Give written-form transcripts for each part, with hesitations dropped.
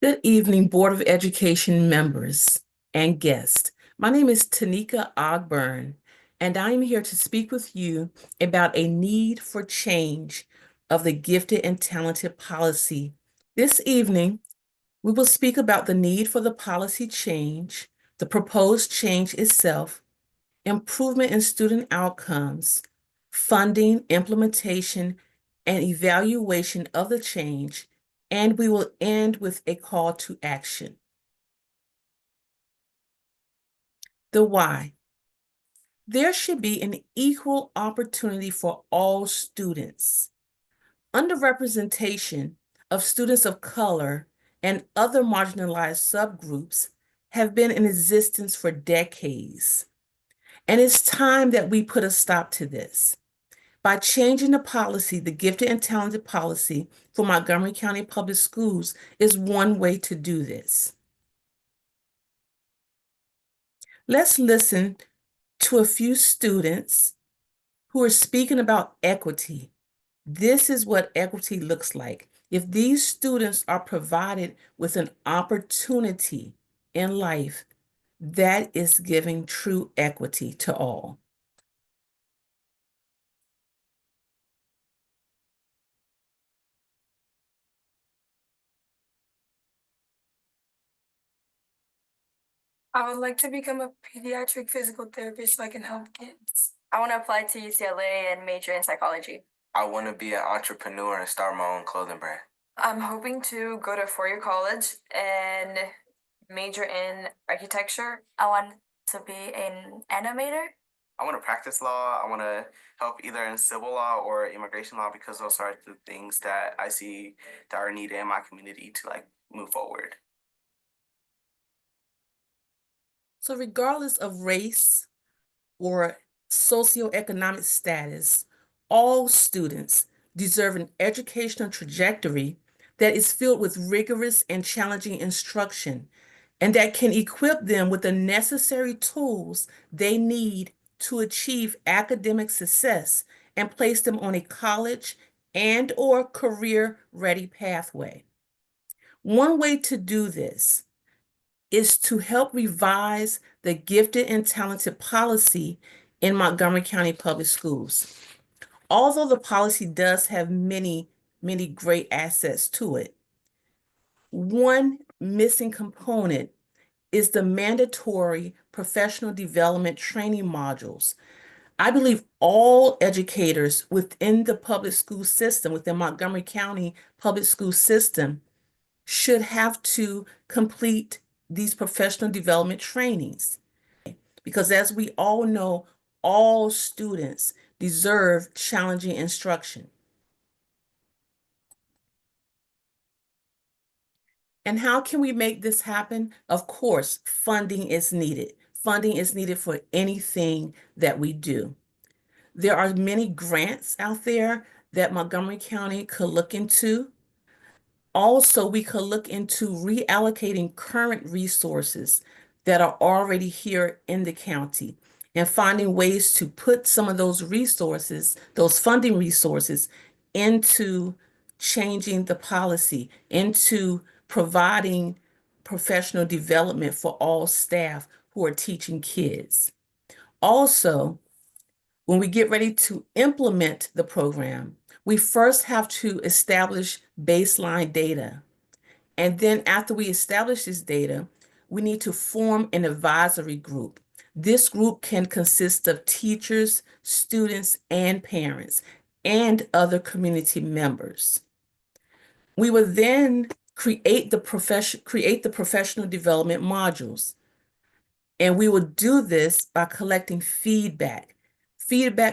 Good evening, Board of Education members and guests. My name is Tanika Ogburn, and I am here to speak with you about a need for change of the gifted and talented policy. This evening, we will speak about the need for the policy change, the proposed change itself, improvement in student outcomes, funding, implementation, and evaluation of the change, and we will end with a call to action. The why. There should be an equal opportunity for all students. Underrepresentation of students of color and other marginalized subgroups have been in existence for decades. And it's time that we put a stop to this. By changing the policy, the gifted and talented policy for Montgomery County Public Schools is one way to do this. Let's listen to a few students who are speaking about equity. This is what equity looks like. If these students are provided with an opportunity in life, that is giving true equity to all. I would like to become a pediatric physical therapist so I can help kids. I want to apply to UCLA and major in psychology. I want to be an entrepreneur and start my own clothing brand. I'm hoping to go to four-year college and major in architecture. I want to be an animator. I want to practice law. I want to help either in civil law or immigration law because those are the things that I see that are needed in my community to move forward. So regardless of race or socioeconomic status, all students deserve an educational trajectory that is filled with rigorous and challenging instruction and that can equip them with the necessary tools they need to achieve academic success and place them on a college and/or career-ready pathway. One way to do this is to help revise the gifted and talented policy in Montgomery County Public Schools. Although the policy does have many great assets to it, one missing component is the mandatory professional development training modules. I believe all educators within the public school system, within Montgomery County public school system, should have to complete these professional development trainings. Because as we all know, all students deserve challenging instruction. And how can we make this happen? Of course, funding is needed. Funding is needed for anything that we do. There are many grants out there that Montgomery County could look into. Also, we could look into reallocating current resources that are already here in the county and finding ways to put some of those resources, those funding resources, into changing the policy, into providing professional development for all staff who are teaching kids. Also, when we get ready to implement the program, we first have to establish baseline data. And then after we establish this data, we need to form an advisory group. This group can consist of teachers, students, and parents, and other community members. We will then create the professional development modules. And we will do this by collecting feedback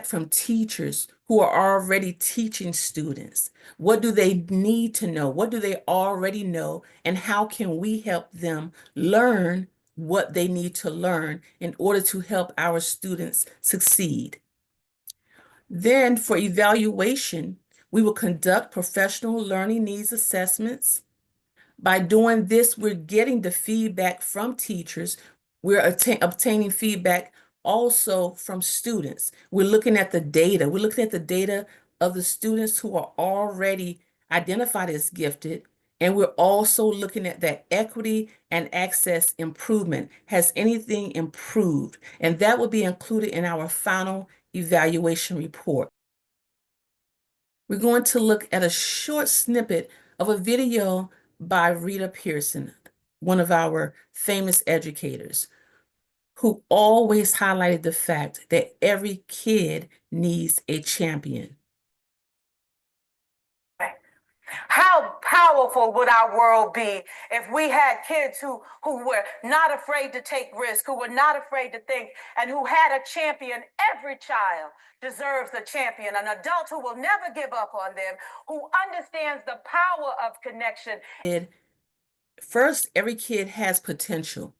from teachers who are already teaching students. What do they need to know? What do they already know? And how can we help them learn what they need to learn in order to help our students succeed? Then for evaluation, we will conduct professional learning needs assessments. By doing this, we're getting the feedback from teachers. We're obtaining feedback also from students. We're looking at the data. We're looking at the data of the students who are already identified as gifted And we're also looking at that equity and access improvement. Has anything improved? And that will be included in our final evaluation report. We're going to look at a short snippet of a video by Rita Pearson, one of our famous educators, who always highlighted the fact that every kid needs a champion. How powerful would our world be if we had kids who were not afraid to take risks, who were not afraid to think, and who had a champion? Every child deserves a champion, an adult who will never give up on them, who understands the power of connection. First, every kid has potential,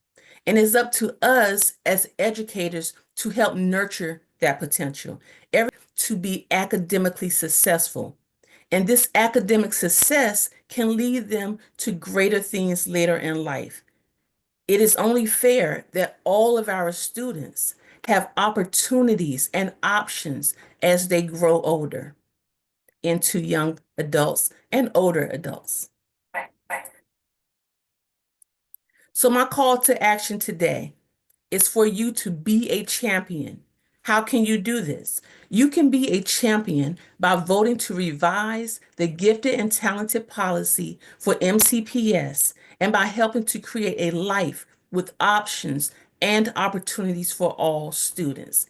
and it's up to us as educators to help nurture that potential, to be academically successful. And this academic success can lead them to greater things later in life. It is only fair that all of our students have opportunities and options as they grow older into young adults and older adults. So my call to action today is for you to be a champion. How can you do this? You can be a champion by voting to revise the gifted and talented policy for MCPS and by helping to create a life with options and opportunities for all students.